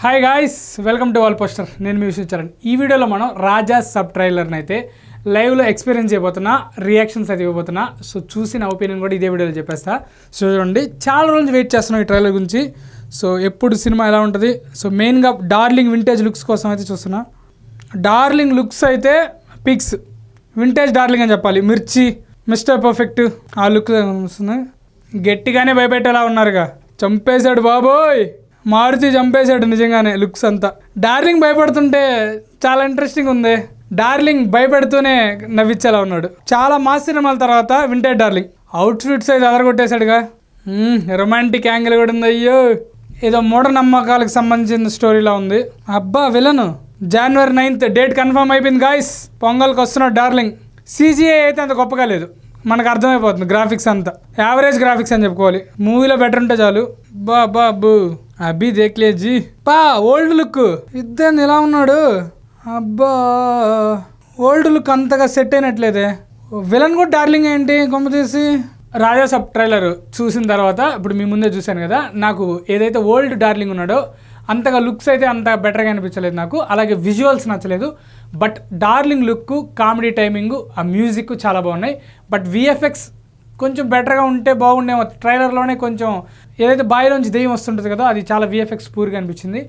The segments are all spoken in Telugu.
Hi guys, welcome to wall poster. నేను మీ విశ్వచరణ్. ఈ వీడియోలో మనం రాజా సబ్ ట్రైలర్ని అయితే లైవ్లో ఎక్స్పీరియన్స్ చేయబోతున్నా, రియాక్షన్స్ అయితే ఇవ్వబోతున్నా. సో చూసిన ఒపీనియన్ కూడా ఇదే వీడియోలో చెప్పేస్తా. సో చూడండి, చాలా రోజులు వెయిట్ చేస్తున్నాం ఈ ట్రైలర్ గురించి. సో ఎప్పుడు సినిమా ఎలా ఉంటుంది, సో మెయిన్గా డార్లింగ్ వింటేజ్ లుక్స్ కోసం అయితే చూస్తున్నా. డార్లింగ్ లుక్స్ అయితే పిక్స్ వింటేజ్ డార్లింగ్ అని చెప్పాలి. మిర్చి, మిస్టర్ పర్ఫెక్ట్ ఆ లుక్ వస్తుంది. గట్టిగానే భయపెట్టేలా ఉన్నారుగా. చంపేశాడు బాబోయ్, మారుతి చంపేశాడు నిజంగానే. లుక్స్ అంతా డార్లింగ్ భయపడుతుంటే చాలా ఇంట్రెస్టింగ్ ఉంది. డార్లింగ్ భయపెడుతూనే నవ్విచ్చేలా ఉన్నాడు. చాలా మాస్ సినిమాల తర్వాత వింటేజ్ డార్లింగ్. అవుట్ఫిట్స్ అయితే అదరగొట్టేశాడుగా. రొమాంటిక్ యాంగిల్ కూడా ఉంది. అయ్యో, ఏదో మూఢనమ్మకాలకు సంబంధించిన స్టోరీలా ఉంది. అబ్బా villain January 9th date confirm అయిపోయింది గాయస్. పొంగల్కి వస్తున్నాడు డార్లింగ్. CGI అయితే అంత గొప్పగా లేదు, మనకు అర్థమైపోతుంది. గ్రాఫిక్స్ అంతా యావరేజ్ గ్రాఫిక్స్ అని చెప్పుకోవాలి. మూవీలో బెటర్ ఉంటే చాలు. బాబు అభి దేఖ్లే జీ పా. ఓల్డ్ లుక్ ఇద్దరు ఇలా ఉన్నాడు. అబ్బా, ఓల్డ్ లుక్ అంతగా సెట్ అయినట్లేదే. విలన్ కూడా డార్లింగ్ ఏంటి కొమ్మ తీసి. రాజా సబ్ ట్రైలర్ చూసిన తర్వాత ఇప్పుడు మీ ముందే చూశాను కదా, నాకు ఏదైతే ఓల్డ్ డార్లింగ్ ఉన్నాడో అంతగా లుక్స్ అయితే అంత బెటర్గా అనిపించలేదు నాకు. అలాగే విజువల్స్ నచ్చలేదు. But darling look, comedy timing, ఆ మ్యూజిక్ చాలా బాగున్నాయి. బట్ VFX కొంచెం బెటర్గా ఉంటే బాగుండేమో. ట్రైలర్లోనే కొంచెం ఏదైతే బాయిలోంచి దెయ్యం వస్తుంటుంది కదా, అది చాలా VFX పూర్గా అనిపించింది.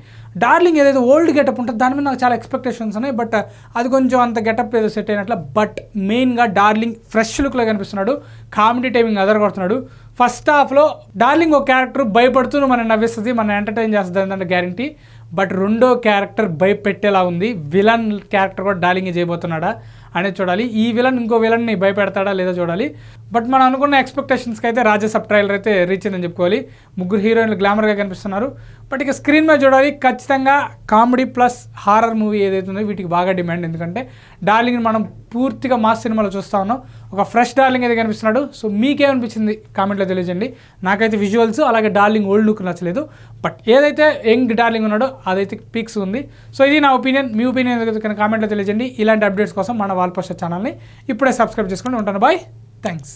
డార్లింగ్ ఏదైతే ఓల్డ్ గెటప్ ఉంటుంది దాని మీద నాకు చాలా ఎక్స్పెక్టేషన్స్ ఉన్నాయి. బట్ అది కొంచెం అంత గెటప్ ఏదో సెట్ అయినట్ల. బట్ మెయిన్గా డార్లింగ్ ఫ్రెష్ లుక్లో కనిపిస్తున్నాడు. కామెడీ టైమింగ్ అదరగొడుతున్నాడు. ఫస్ట్ హాఫ్లో డార్లింగ్ ఒక క్యారెక్టర్ భయపడుతూ మనం నవ్విస్తుంది, మనం ఎంటర్టైన్ చేస్తుంది అంటే గ్యారంటీ. బట్ రెండో క్యారెక్టర్ భయపెట్టేలా ఉంది. విలన్ క్యారెక్టర్ కూడా డార్లింగ్ చేయబోతున్నాడా అనేది చూడాలి. ఈ విలన్ ఇంకో విలన్ని భయపెడతాడా లేదో చూడాలి. బట్ మనం అనుకున్న ఎక్స్పెక్టేషన్స్కి అయితే రాజా సబ్ ట్రైలర్ అయితే రీచ్ అయిందని చెప్పుకోవాలి. ముగ్గురు హీరోయిన్లు గ్లామర్గా కనిపిస్తున్నారు. బట్ ఇక స్క్రీన్ మీద చూడాలి. ఖచ్చితంగా కామెడీ ప్లస్ హారర్ మూవీ ఏదైతే ఉందో వీటికి బాగా డిమాండ్. ఎందుకంటే డార్లింగ్ని మనం పూర్తిగా మాస్ సినిమాలో చూస్తూ ఉన్నాం. ఒక ఫ్రెష్ డార్లింగ్ అయితే కనిపిస్తున్నాడు. సో మీకేమనిపించింది కామెంట్లో తెలియజేయండి. నాకైతే విజువల్స్ అలాగే డార్లింగ్ ఓల్డ్ లుక్ నచ్చలేదు. బట్ ఏదైతే యంగ్ డార్లింగ్ ఉన్నాడో అదైతే పీక్స్ ఉంది. సో ఇది నా ఒపీనియన్. మీ ఒపీనియన్ ఏదైతే కామెంట్లో తెలియజేయండి. ఇలాంటి అప్డేట్స్ కోసం మన వాల్ పోస్టర్ ఛానల్ని ఇప్పుడే సబ్స్క్రైబ్ చేసుకొని ఉంటాను. Bye, thanks.